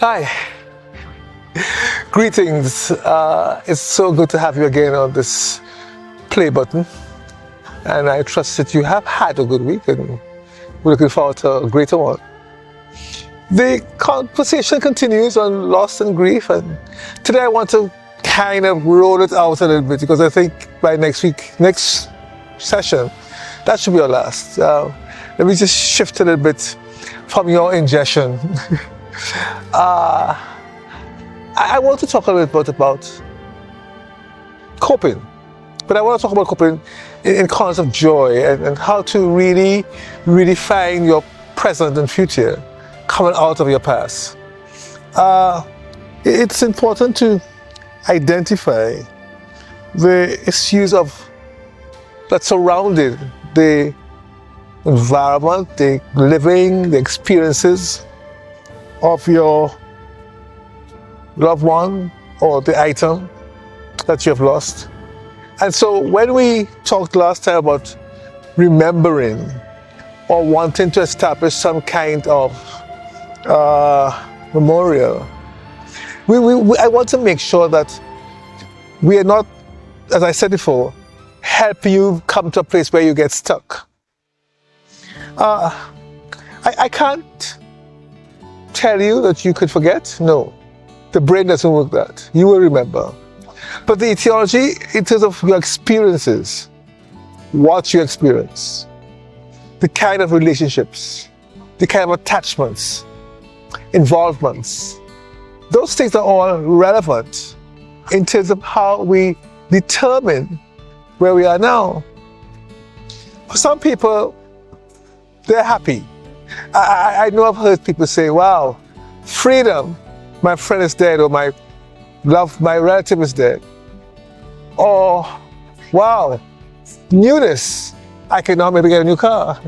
Hi, greetings. It's so good to have you again on this play button. And I trust that you have had a good week and we're looking forward to a greater one. The conversation continues on loss and grief, and today I want to kind of roll it out a little bit because I think by next session, that should be our last. Let me just shift a little bit from your ingestion. I want to talk a little bit about coping, but I want to talk about coping in terms of joy and how to really find your present and future coming out of your past. It's important to identify the issues that surrounded the environment, the living, the experiences of your loved one or the item that you have lost. And so when we talked last time about remembering or wanting to establish some kind of memorial, I want to make sure that we are not, as I said before, helping you come to a place where you get stuck. I can't tell you that you could forget. No, the brain doesn't work that. You will remember. But the etiology, in terms of your experiences, what you experience, the kind of relationships, the kind of attachments, involvements, those things are all relevant in terms of how we determine where we are now. For some people, they're happy. I know I've heard people say, wow, freedom, my friend is dead, or my relative is dead. Or, wow, newness, I can now maybe get a new car.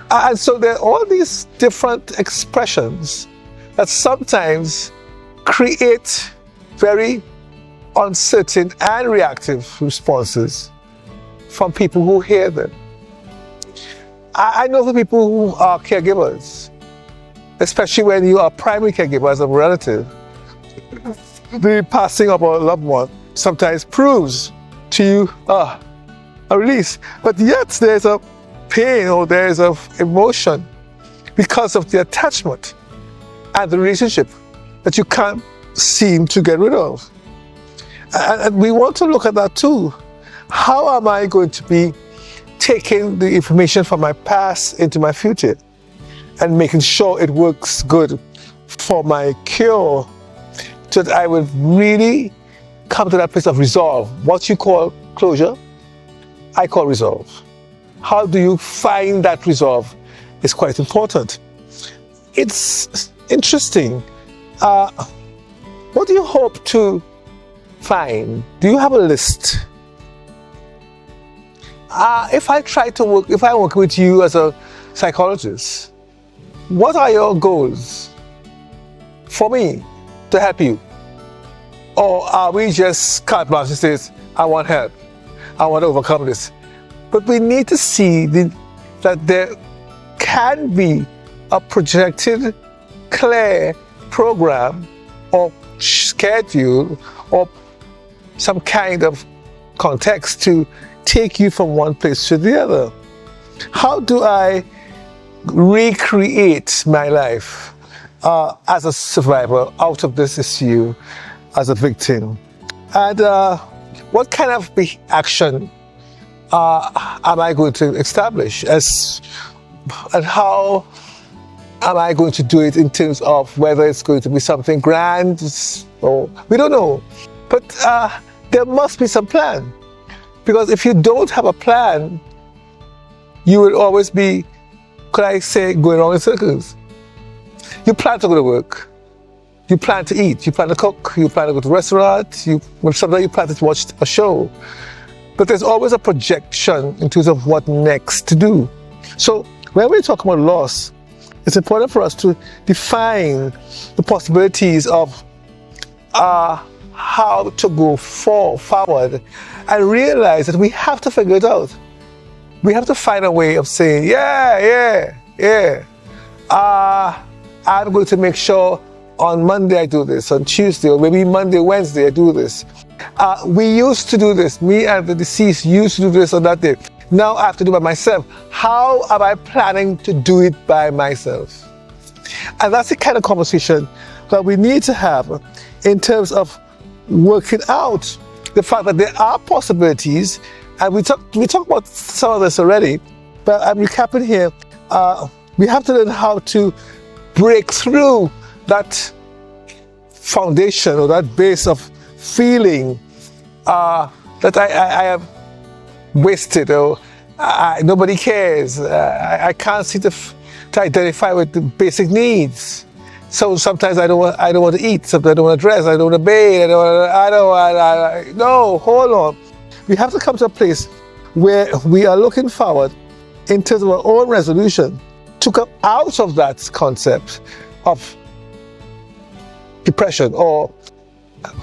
And so there are all these different expressions that sometimes create very uncertain and reactive responses from people who hear them. I know the people who are caregivers, especially when you are primary caregiver as a relative, the passing of a loved one sometimes proves to you a release. But yet there's a pain or there's an emotion because of the attachment and the relationship that you can't seem to get rid of. And we want to look at that too. How am I going to be taking the information from my past into my future and making sure it works good for my cure, so that I would really come to that place of resolve? What you call closure, I call resolve. How do you find that resolve is quite important. It's interesting. What do you hope to find? Do you have a list? If I work with you as a psychologist, what are your goals for me to help you? Or are we just carte blanche and says, I want help, I want to overcome this? But we need to see that there can be a projected, clear program or schedule or some kind of context to take you from one place to the other. How do I recreate my life as a survivor out of this issue, as a victim? And what kind of action am I going to establish? And how am I going to do it in terms of whether it's going to be something grand or we don't know. But there must be some plan. Because if you don't have a plan, you will always be, could I say, going around in circles. You plan to go to work. You plan to eat. You plan to cook. You plan to go to a restaurant. Sometimes you plan to watch a show. But there's always a projection in terms of what next to do. So when we talk about loss, it's important for us to define the possibilities of how to go forward and realize that we have to figure it out. We have to find a way of saying, I'm going to make sure On Monday I do this, on Tuesday, or maybe Monday, Wednesday I do this. We used to do this. Me and the deceased used to do this on that day. Now I have to do it by myself. How am I planning to do it by myself? And that's the kind of conversation that we need to have in terms of working out the fact that there are possibilities. And we talk about some of this already, but I'm recapping here. We have to learn how to break through that foundation or that base of feeling that I have wasted, or nobody cares. I can't seem to identify with the basic needs. So sometimes I don't want to eat. Sometimes I don't want to dress. I don't want to bathe. No, hold on. We have to come to a place where we are looking forward in terms of our own resolution to come out of that concept of depression or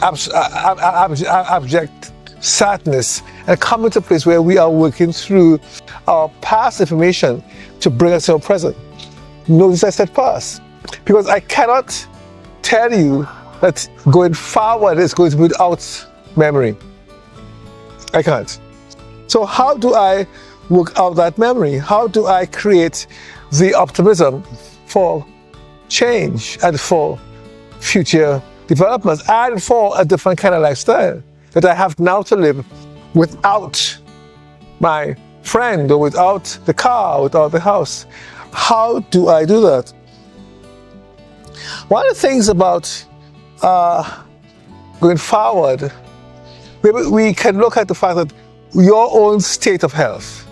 abject sadness, and come into a place where we are working through our past information to bring us to our present. Notice I said past, because I cannot tell you that going forward is going to be without memory. I can't. So how do I work out that memory? How do I create the optimism for change and for future developments and for a different kind of lifestyle that I have now to live without my friend or without the car, without the house? How do I do that? One of the things about going forward, we can look at the fact that your own state of health,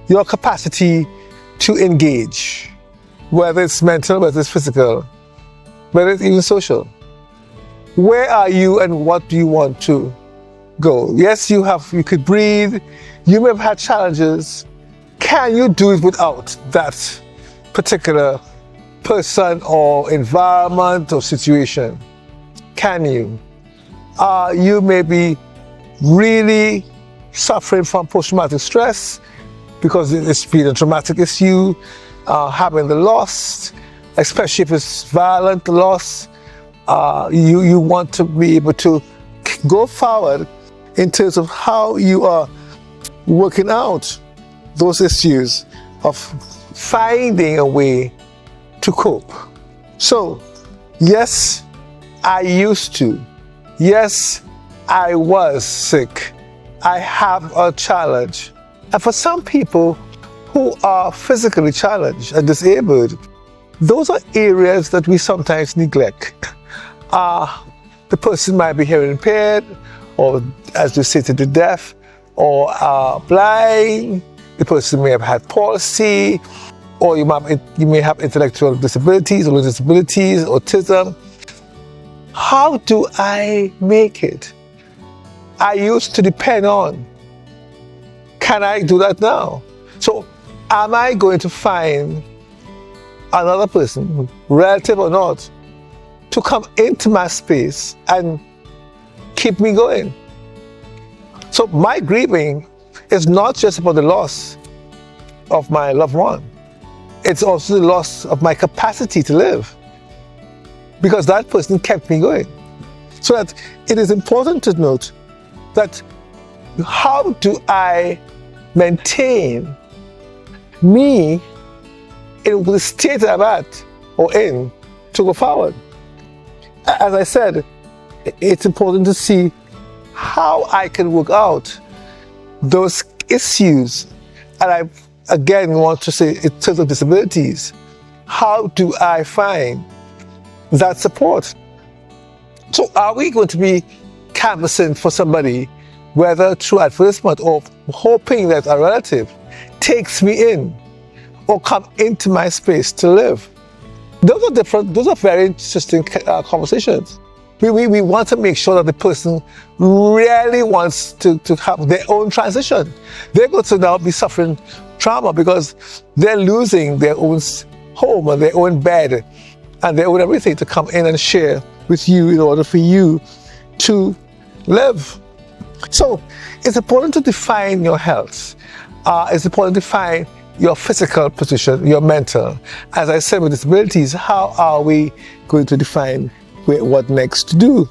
your capacity to engage, whether it's mental, whether it's physical, whether it's even social. Where are you and what do you want to go? Yes, you could breathe, you may have had challenges. Can you do it without that particular person or environment or situation? Can you? You may be really suffering from post-traumatic stress because it's been a traumatic issue, having the loss, especially if it's violent loss. You want to be able to go forward in terms of how you are working out those issues of finding a way to cope. So, yes, I used to. Yes, I was sick. I have a challenge. And for some people who are physically challenged and disabled, those are areas that we sometimes neglect. The person might be hearing impaired, or as we say, to the deaf, or blind. The person may have had palsy, or you may have intellectual disabilities, or disabilities, autism. How do I make it? I used to depend on. Can I do that now? So am I going to find another person, relative or not, to come into my space and keep me going? So my grieving is not just about the loss of my loved one. It's also the loss of my capacity to live, because that person kept me going. So that it is important to note that how do I maintain me in the state I'm at or in to go forward? As I said, it's important to see how I can work out those issues. And I again want to say, in terms of disabilities, how do I find that support? So are we going to be canvassing for somebody, whether through advertisement or hoping that a relative takes me in or come into my space to live? Those are different, those are very interesting conversations. We want to make sure that the person really wants to have their own transition. They're going to now be suffering trauma because they're losing their own home and their own bed and their own everything to come in and share with you in order for you to live. So it's important to define your health. It's important to define your physical position, your mental. As I said, with disabilities, how are we going to define what next to do?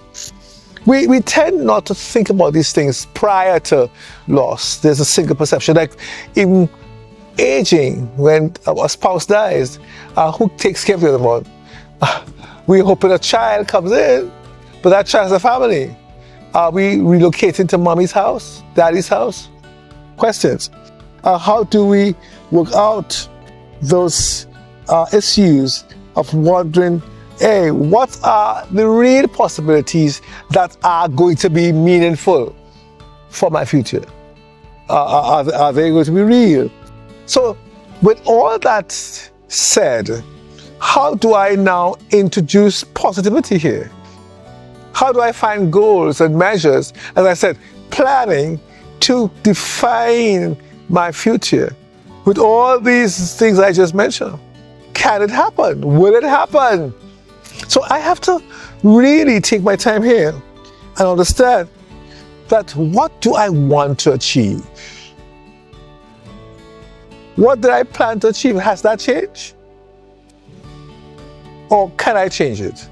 We tend not to think about these things prior to loss. There's a single perception. Like even aging, when a spouse dies, who takes care of the other one? We're hoping a child comes in, but that child has a family. Are we relocating to mommy's house, daddy's house? Questions. How do we work out those issues of wondering, hey, what are the real possibilities that are going to be meaningful for my future? Are they going to be real? So with all that said, how do I now introduce positivity here? How do I find goals and measures, as I said, planning to define my future with all these things I just mentioned? Can it happen? Will it happen? So I have to really take my time here and understand that what do I want to achieve? What did I plan to achieve? Has that changed? Or can I change it?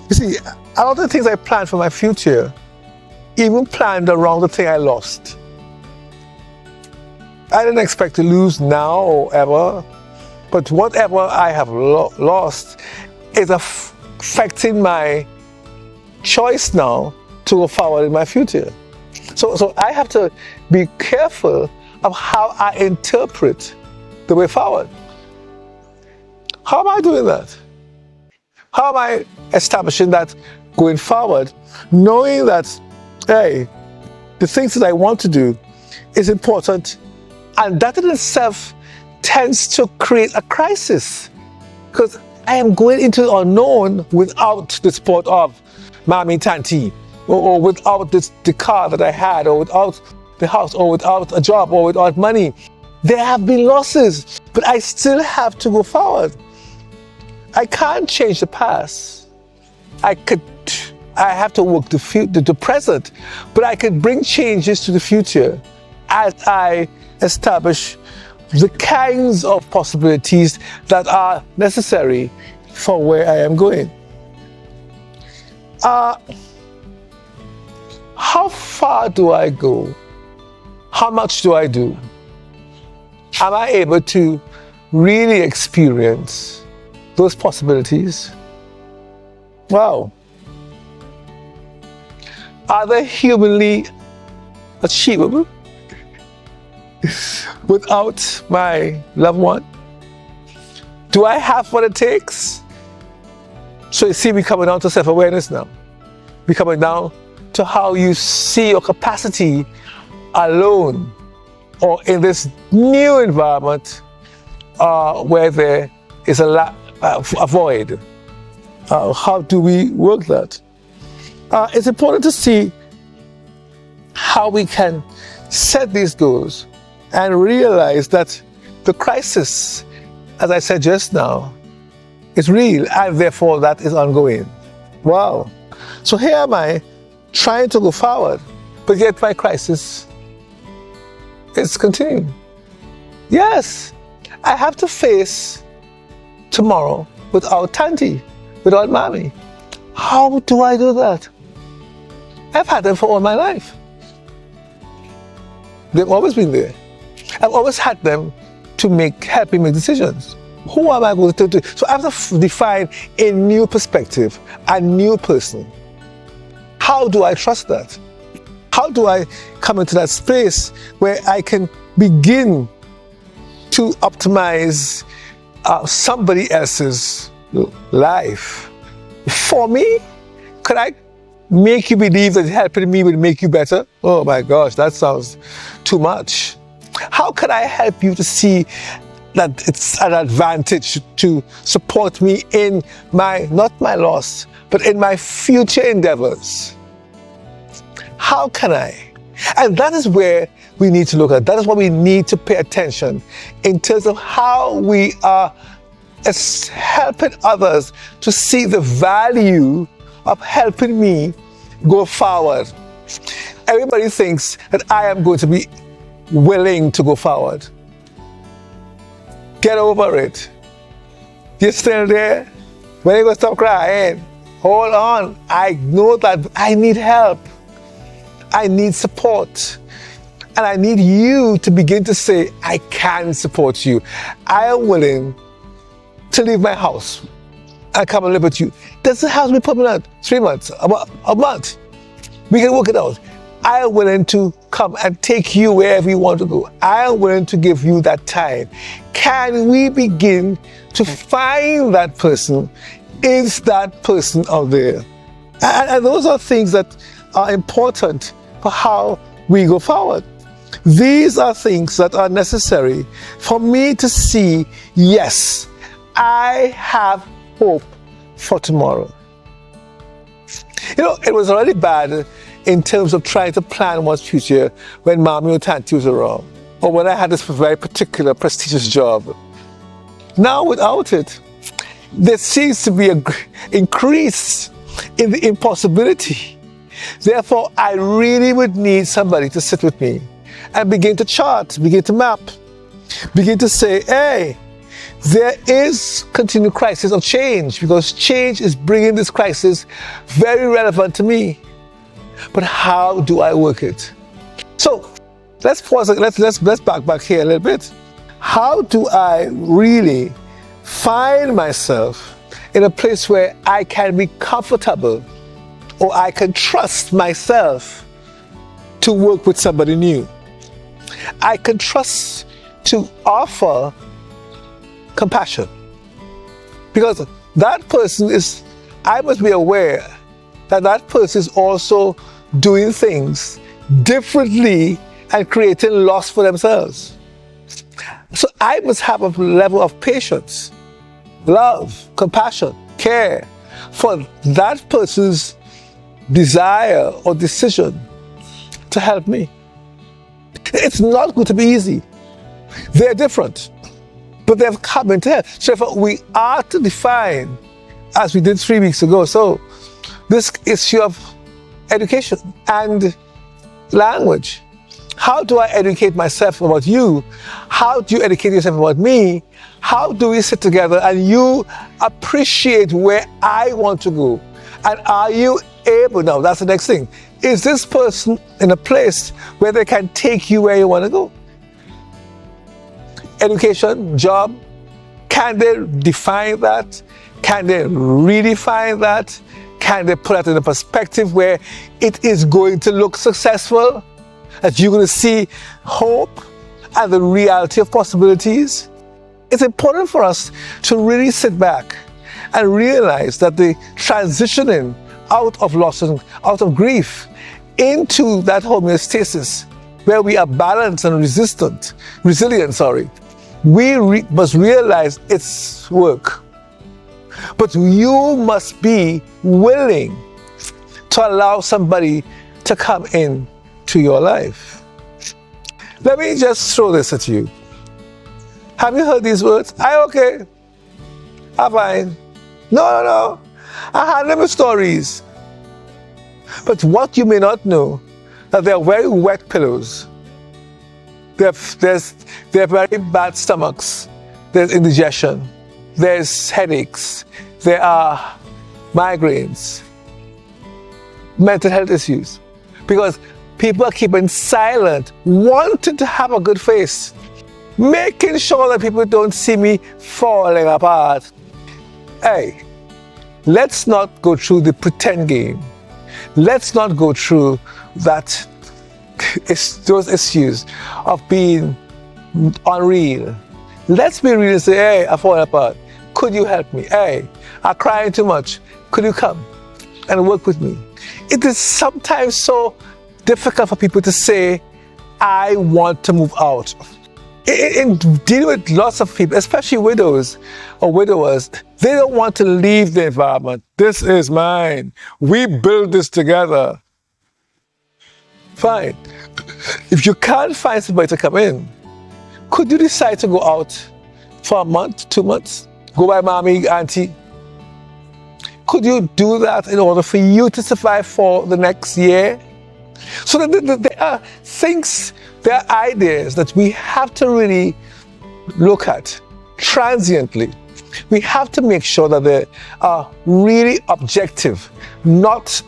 You see, a lot of the things I planned for my future, even planned around the thing I lost. I didn't expect to lose now or ever, but whatever I have lost is affecting my choice now to go forward in my future. So I have to be careful of how I interpret the way forward. How am I doing that? How am I establishing that going forward, knowing that, hey, the things that I want to do is important, and that in itself tends to create a crisis, because I am going into the unknown without the support of mommy, tanty, or without the car that I had, or without the house, or without a job, or without money. There have been losses, but I still have to go forward. I can't change the past. I have to work the present, but I could bring changes to the future as I establish the kinds of possibilities that are necessary for where I am going. How far do I go? How much do I do? Am I able to really experience those possibilities? Wow. Are they humanly achievable without my loved one? Do I have what it takes? So you see, we're coming down to self-awareness now. We're coming down to how you see your capacity alone or in this new environment where there is a void. How do we work that? It's important to see how we can set these goals and realize that the crisis, as I said just now, is real, and therefore that is ongoing. Wow. So here am I trying to go forward, but yet my crisis is continuing. Yes, I have to face tomorrow without Tanti, without Mommy. How do I do that? I've had them for all my life. They've always been there. I've always had them to help me make decisions. Who am I going to do? So I have to define a new perspective, a new person. How do I trust that? How do I come into that space where I can begin to optimize somebody else's life? For me, could I make you believe that helping me will make you better? Oh my gosh, that sounds too much. How can I help you to see that it's an advantage to support me in not my loss, but in my future endeavors? How can I? And that is where we need to look at. That is what we need to pay attention in terms of how we are helping others to see the value of helping me go forward. Everybody thinks that I am going to be willing to go forward. Get over it. You're still there? When are you going to stop crying? Hold on. I know that I need help. I need support. And I need you to begin to say, I can support you. I am willing to leave my house and come and live with you. Does the house be permanent? 3 months, a month. We can work it out. I am willing to come and take you wherever you want to go. I am willing to give you that time. Can we begin to find that person? Is that person out there? And those are things that are important for how we go forward. These are things that are necessary for me to see, yes, I have hope for tomorrow. You know, it was already bad in terms of trying to plan one's future when mommy or tanty was around, or when I had this very particular prestigious job. Now without it, there seems to be an increase in the impossibility. Therefore, I really would need somebody to sit with me and begin to chart, begin to map, begin to say, hey, there is continued crisis of change, because change is bringing this crisis very relevant to me. But how do I work it? So let's pause. Let's back here a little bit. How do I really find myself in a place where I can be comfortable, or I can trust myself to work with somebody new? I can trust to offer compassion, because that person is, I must be aware that that person is also doing things differently and creating loss for themselves. So I must have a level of patience, love, compassion, care for that person's desire or decision to help me. It's not going to be easy. They're different, but they've come into help. So if we are to define, as we did 3 weeks ago, so this issue of education and language. How do I educate myself about you? How do you educate yourself about me? How do we sit together and you appreciate where I want to go? And are you able, now that's the next thing, is this person in a place where they can take you where you want to go? Education, job, can they define that? Can they redefine that? Can they put that in a perspective where it is going to look successful? That you're going to see hope and the reality of possibilities? It's important for us to really sit back and realize that the transitioning out of loss and out of grief into that homeostasis where we are balanced and resilient, we must realize it's work. But you must be willing to allow somebody to come in to your life. Let me just throw this at you. Have you heard these words? I okay. I'm fine. No. I had them stories. But what you may not know, that they are very wet pillows. They have very bad stomachs. There's indigestion. There's headaches. There are migraines. Mental health issues. Because people are keeping silent, wanting to have a good face, making sure that people don't see me falling apart. Hey, let's not go through the pretend game. Let's not go through those issues of being unreal. Let's be real and say, hey, I'm falling apart. Could you help me? Hey, I'm crying too much. Could you come and work with me? It is sometimes so difficult for people to say, I want to move out. In dealing with lots of people, especially widows or widowers, they don't want to leave the environment. This is mine. We build this together. Fine. If you can't find somebody to come in, could you decide to go out for a month, 2 months? Go by mommy, auntie? Could you do that in order for you to survive for the next year? So there are things, there are ideas that we have to really look at. transiently. We have to make sure that they are really objective, not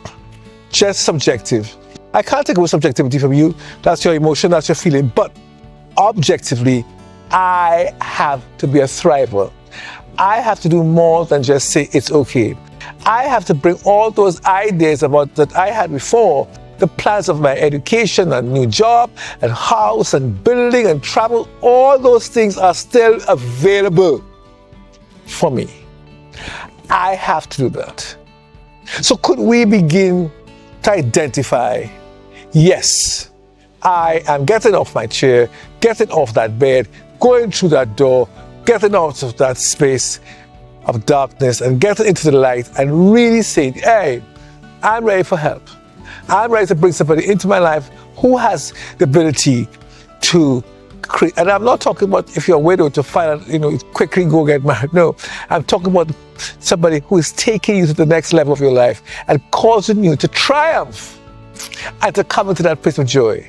just subjective. I can't take away subjectivity from you. That's your emotion, that's your feeling. But objectively, I have to be a thriver. I have to do more than just say it's okay. I have to bring all those ideas about that I had before, the plans of my education and new job and house and building and travel, all those things are still available for me. I have to do that. So could we begin to identify, yes, I am getting off my chair, getting off that bed, going through that door, getting out of that space of darkness and getting into the light and really saying, hey, I'm ready for help. I'm ready to bring somebody into my life who has the ability to create. And I'm not talking about if you're a widow to find out, quickly go get married. No, I'm talking about somebody who is taking you to the next level of your life and causing you to triumph and to come into that place of joy.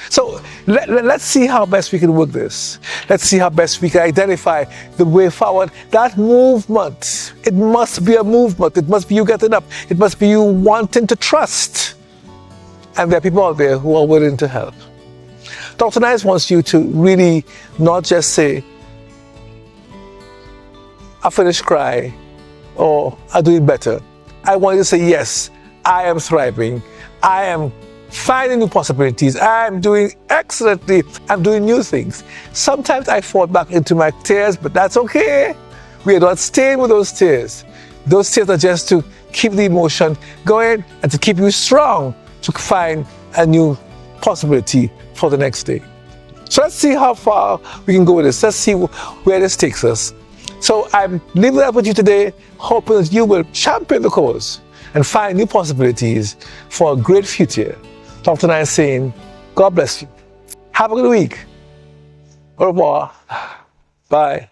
So let's see how best we can work this. Let's see how best we can identify the way forward. That movement, it must be a movement. It must be you getting up. It must be you wanting to trust. And there are people out there who are willing to help. Dr. Nice wants you to really not just say, I finished crying or I'm doing better. I want you to say, yes, I am thriving. I am finding new possibilities. I'm doing excellently. I'm doing new things. Sometimes I fall back into my tears, but that's okay. We are not staying with those tears. Those tears are just to keep the emotion going and to keep you strong to find a new possibility for the next day. So let's see how far we can go with this. Let's see where this takes us. So I'm leaving that with you today, hoping that you will champion the cause and find new possibilities for a great future. Dr. Nice saying, God bless you. Have a good week. Au revoir. Bye.